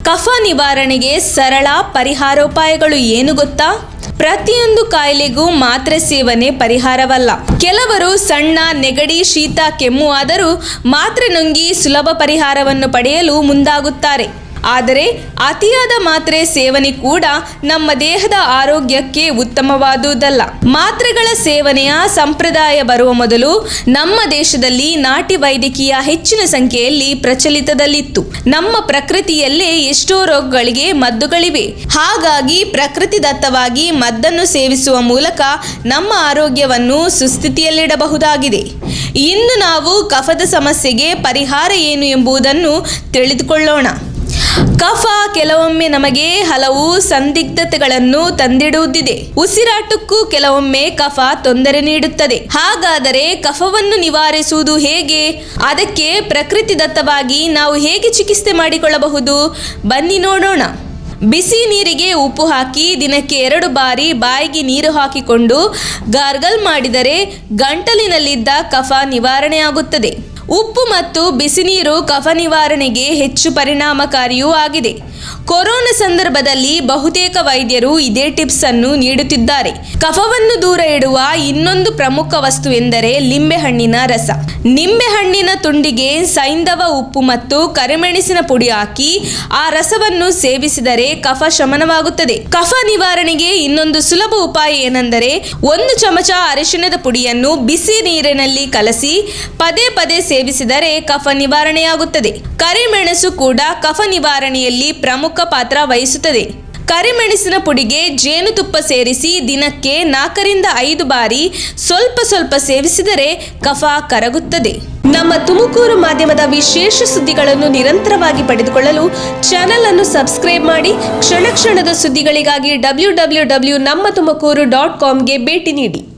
ಕಫ ನಿವಾರಣೆಗೆ ಸರಳ ಪರಿಹಾರೋಪಾಯಗಳು ಏನು ಗೊತ್ತಾ? ಪ್ರತಿಯೊಂದು ಕಾಯಿಲೆಗೂ ಮಾತ್ರೆ ಸೇವನೆ ಪರಿಹಾರವಲ್ಲ. ಕೆಲವರು ಸಣ್ಣ ನೆಗಡಿ, ಶೀತ, ಕೆಮ್ಮು ಆದರೂ ಮಾತ್ರೆ ನುಂಗಿ ಸುಲಭ ಪರಿಹಾರವನ್ನು ಪಡೆಯಲು ಮುಂದಾಗುತ್ತಾರೆ. ಆದರೆ ಅತಿಯಾದ ಮಾತ್ರೆ ಸೇವನೆ ಕೂಡ ನಮ್ಮ ದೇಹದ ಆರೋಗ್ಯಕ್ಕೆ ಉತ್ತಮವಾದುದಲ್ಲ. ಮಾತ್ರೆಗಳ ಸೇವನೆಯ ಸಂಪ್ರದಾಯ ಬರುವ ಮೊದಲು ನಮ್ಮ ದೇಶದಲ್ಲಿ ನಾಟಿ ವೈದ್ಯಕೀಯ ಹೆಚ್ಚಿನ ಸಂಖ್ಯೆಯಲ್ಲಿ ಪ್ರಚಲಿತದಲ್ಲಿತ್ತು. ನಮ್ಮ ಪ್ರಕೃತಿಯಲ್ಲೇ ಎಷ್ಟೋ ರೋಗಗಳಿಗೆ ಮದ್ದುಗಳಿವೆ. ಹಾಗಾಗಿ ಪ್ರಕೃತಿದತ್ತವಾಗಿ ಮದ್ದನ್ನು ಸೇವಿಸುವ ಮೂಲಕ ನಮ್ಮ ಆರೋಗ್ಯವನ್ನು ಸುಸ್ಥಿತಿಯಲ್ಲಿಡಬಹುದಾಗಿದೆ. ಇಂದು ನಾವು ಕಫದ ಸಮಸ್ಯೆಗೆ ಪರಿಹಾರ ಏನು ಎಂಬುದನ್ನು ತಿಳಿದುಕೊಳ್ಳೋಣ. ಕಫ ಕೆಲವೊಮ್ಮೆ ನಮಗೆ ಹಲವು ಸಂದಿಗ್ಧತೆಗಳನ್ನು ತಂದಿಡುವುದಿದೆ. ಉಸಿರಾಟಕ್ಕೂ ಕೆಲವೊಮ್ಮೆ ಕಫ ತೊಂದರೆ ನೀಡುತ್ತದೆ. ಹಾಗಾದರೆ ಕಫವನ್ನು ನಿವಾರಿಸುವುದು ಹೇಗೆ? ಅದಕ್ಕೆ ಪ್ರಕೃತಿದತ್ತವಾಗಿ ನಾವು ಹೇಗೆ ಚಿಕಿತ್ಸೆ ಮಾಡಿಕೊಳ್ಳಬಹುದು? ಬನ್ನಿ ನೋಡೋಣ. ಬಿಸಿ ನೀರಿಗೆ ಉಪ್ಪು ಹಾಕಿ ದಿನಕ್ಕೆ 2 ಬಾರಿ ಬಾಯಿಗೆ ನೀರು ಹಾಕಿಕೊಂಡು ಗಾರ್ಗಲ್ ಮಾಡಿದರೆ ಗಂಟಲಿನಲ್ಲಿದ್ದ ಕಫ ನಿವಾರಣೆಯಾಗುತ್ತದೆ. ಉಪ್ಪು ಮತ್ತು ಬಿಸಿ ನೀರು ಕಫ ನಿವಾರಣೆಗೆ ಹೆಚ್ಚು ಪರಿಣಾಮಕಾರಿಯೂ ಆಗಿದೆ. ಕೊರೋನಾ ಸಂದರ್ಭದಲ್ಲಿ ಬಹುತೇಕ ವೈದ್ಯರು ಇದೇ ಟಿಪ್ಸ್ ಅನ್ನು ನೀಡುತ್ತಿದ್ದಾರೆ. ಕಫವನ್ನು ದೂರ ಇಡುವ ಇನ್ನೊಂದು ಪ್ರಮುಖ ವಸ್ತು ಎಂದರೆ ಲಿಂಬೆಹಣ್ಣಿನ ರಸ. ನಿಂಬೆಹಣ್ಣಿನ ತುಂಡಿಗೆ ಸೈಂಧವ, ಉಪ್ಪು ಮತ್ತು ಕರಿಮೆಣಸಿನ ಪುಡಿ ಹಾಕಿ ಆ ರಸವನ್ನು ಸೇವಿಸಿದರೆ ಕಫ ಶಮನವಾಗುತ್ತದೆ. ಕಫ ನಿವಾರಣೆಗೆ ಇನ್ನೊಂದು ಸುಲಭ ಉಪಾಯ ಏನೆಂದರೆ 1 ಚಮಚ ಅರಿಶಿಣದ ಪುಡಿಯನ್ನು ಬಿಸಿ ನೀರಿನಲ್ಲಿ ಕಲಸಿ ಪದೇ ಪದೇ ಸೇವಿಸಿದರೆ ಕಫ ನಿವಾರಣೆಯಾಗುತ್ತದೆ. ಕರಿಮೆಣಸು ಕೂಡ ಕಫ ನಿವಾರಣೆಯಲ್ಲಿ ಪ್ರಮುಖ ಪಾತ್ರ ವಹಿಸುತ್ತದೆ. ಕರಿಮೆಣಸಿನ ಪುಡಿಗೆ ಜೇನುತುಪ್ಪ ಸೇರಿಸಿ ದಿನಕ್ಕೆ 4 ರಿಂದ 5 ಬಾರಿ ಸ್ವಲ್ಪ ಸ್ವಲ್ಪ ಸೇವಿಸಿದರೆ ಕಫ ಕರಗುತ್ತದೆ. ನಮ್ಮ ತುಮಕೂರು ಮಾಧ್ಯಮದ ವಿಶೇಷ ಸುದ್ದಿಗಳನ್ನು ನಿರಂತರವಾಗಿ ಪಡೆದುಕೊಳ್ಳಲು ಚಾನೆಲ್ ಅನ್ನು ಸಬ್ಸ್ಕ್ರೈಬ್ ಮಾಡಿ. ಕ್ಷಣ ಕ್ಷಣದ ಸುದ್ದಿಗಳಿಗಾಗಿ www.nammathumakuru.com ಗೆ ಭೇಟಿ ನೀಡಿ.